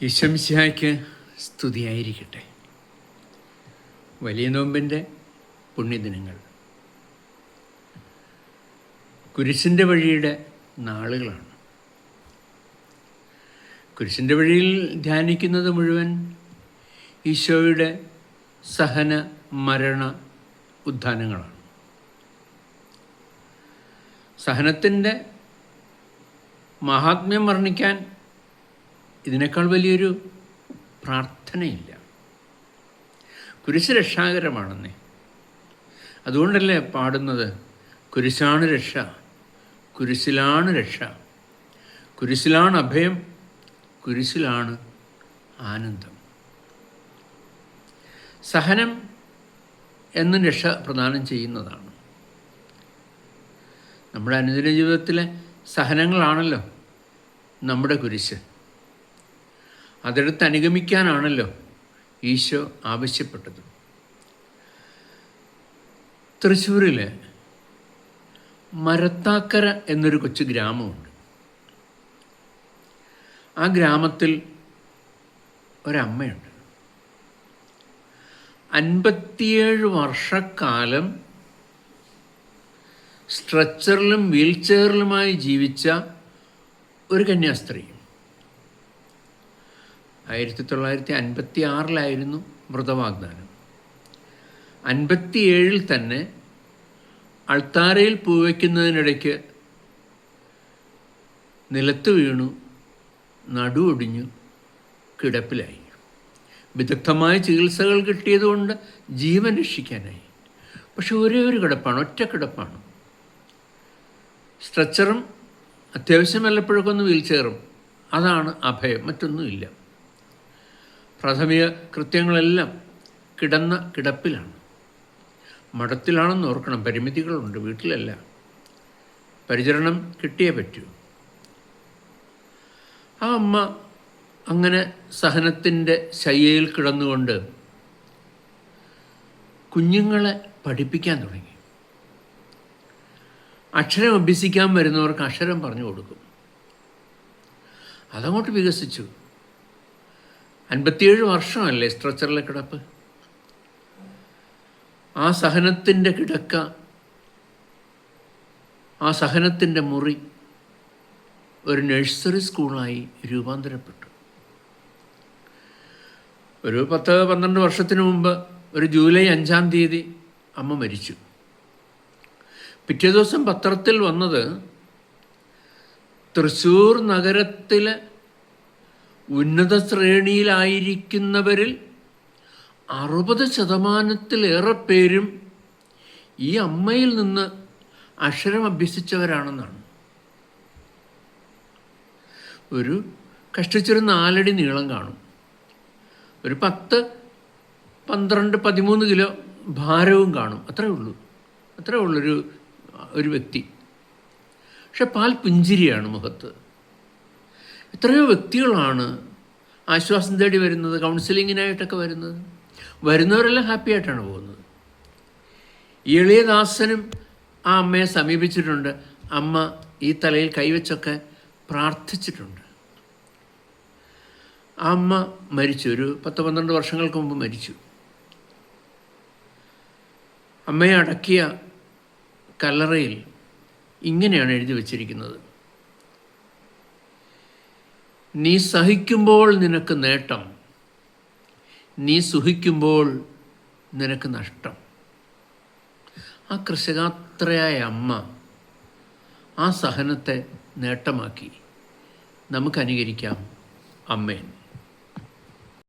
ഈശോമിശിഹായ്ക്ക് സ്തുതിയായിരിക്കട്ടെ. വലിയ നോമ്പിൻ്റെ പുണ്യദിനങ്ങൾ, കുരിശിൻ്റെ വഴിയുടെ നാളുകളാണ്. കുരിശിൻ്റെ വഴിയിൽ ധ്യാനിക്കുന്നത് മുഴുവൻ ഈശോയുടെ സഹന മരണ ഉത്ഥാനങ്ങളാണ്. സഹനത്തിൻ്റെ മഹാത്മ്യം വർണ്ണിക്കാൻ ഇതിനേക്കാൾ വലിയൊരു പ്രാർത്ഥനയില്ല. കുരിശ് രക്ഷാകരമാണെന്നേ. അതുകൊണ്ടല്ലേ പാടുന്നത്, കുരിശാണ് രക്ഷ, കുരിശിലാണ് രക്ഷ, കുരിശിലാണ് അഭയം, കുരിശിലാണ് ആനന്ദം. സഹനം എന്നും രക്ഷ പ്രദാനം ചെയ്യുന്നതാണ്. നമ്മുടെ അനുദിന ജീവിതത്തിലെ സഹനങ്ങളാണല്ലോ നമ്മുടെ കുരിശ്. അതെടുത്ത് അനുഗമിക്കാനാണല്ലോ ഈശോ ആവശ്യപ്പെട്ടത്. തൃശ്ശൂരിൽ മരത്താക്കര എന്നൊരു കൊച്ചു ഗ്രാമമുണ്ട്. ആ ഗ്രാമത്തിൽ ഒരമ്മയുണ്ട്. 57 വർഷക്കാലം സ്ട്രെച്ചറിലും വീൽ ചെയറിലുമായി ജീവിച്ച ഒരു കന്യാസ്ത്രീ. 1956 വ്രതവാഗ്ദാനം. 57 തന്നെ അൾത്താരയിൽ പൂവയ്ക്കുന്നതിനിടയ്ക്ക് നിലത്ത് വീണു, നടുവൊടിഞ്ഞു, കിടപ്പിലായി. വിദഗ്ധമായ ചികിത്സകൾ കിട്ടിയതുകൊണ്ട് ജീവൻ രക്ഷിക്കാനായി. പക്ഷെ ഒരേ ഒരു കിടപ്പാണ്, ഒറ്റ കിടപ്പാണ്. സ്ട്രെച്ചറും അത്യാവശ്യം വല്ലപ്പോഴൊക്കെ ഒന്ന് വീൽ ചെയറും, അതാണ് അഭയം, മറ്റൊന്നുമില്ല. പ്രാഥമിക കൃത്യങ്ങളെല്ലാം കിടന്ന കിടപ്പിലാണ്. മഠത്തിലാണെന്ന് ഓർക്കണം, പരിമിതികളുണ്ട്, വീട്ടിലല്ല. പരിചരണം കിട്ടിയേ പറ്റൂ. ആ അമ്മ അങ്ങനെ സഹനത്തിൻ്റെ ശയ്യയിൽ കിടന്നുകൊണ്ട് കുഞ്ഞുങ്ങളെ പഠിപ്പിക്കാൻ തുടങ്ങി. അക്ഷരം അഭ്യസിക്കാൻ വരുന്നവർക്ക് അക്ഷരം പറഞ്ഞു കൊടുക്കും. അതങ്ങോട്ട് വികസിച്ചു. 57 വർഷമല്ലേ സ്ട്രെച്ചറിലെ കിടപ്പ്. ആ സഹനത്തിൻ്റെ കിടക്ക, ആ സഹനത്തിൻ്റെ മുറി ഒരു നഴ്സറി സ്കൂളായി രൂപാന്തരപ്പെട്ടു. ഒരു 10-12 വർഷത്തിന് മുമ്പ് ഒരു ജൂലൈ 5-ാം തീയതി അമ്മ മരിച്ചു. പിറ്റേ ദിവസം പത്രത്തിൽ വന്നത്, തൃശ്ശൂർ നഗരത്തിലെ ഉന്നത ശ്രേണിയിലായിരിക്കുന്നവരിൽ 60% പേരും ഈ അമ്മയിൽ നിന്ന് അക്ഷരം അഭ്യസിച്ചവരാണെന്നാണ്. ഒരു കഷ്ടിച്ചൊരു 4 അടി നീളം കാണും, ഒരു 10, 12, 13 കിലോ ഭാരവും കാണും. അത്രേ ഉള്ളൊരു വ്യക്തി. പക്ഷെ പാൽ പുഞ്ചിരിയാണ് മുഖത്ത്. എത്രയോ വ്യക്തികളാണ് ആശ്വാസം തേടി വരുന്നത്, കൗൺസിലിങ്ങിനായിട്ടൊക്കെ വരുന്നവരെല്ലാം ഹാപ്പി ആയിട്ടാണ് പോകുന്നത്. ഈ എളിയദാസനും ആ അമ്മയെ സമീപിച്ചിട്ടുണ്ട്. അമ്മ ഈ തലയിൽ കൈവച്ചൊക്കെ പ്രാർത്ഥിച്ചിട്ടുണ്ട്. ആ അമ്മ മരിച്ചു, ഒരു 10-12 വർഷങ്ങൾക്ക് മുമ്പ് മരിച്ചു. അമ്മയെ അടക്കിയ കല്ലറയിൽ ഇങ്ങനെയാണ് എഴുതി വച്ചിരിക്കുന്നത്: നീ സഹിക്കുമ്പോൾ നിനക്ക് നേട്ടം, നീ സുഖിക്കുമ്പോൾ നിനക്ക് നഷ്ടം. ആ കൃശഗാത്രയായ അമ്മ ആ സഹനത്തെ നേട്ടമാക്കി. നമുക്ക് അനുകരിക്കാം. ആമേൻ.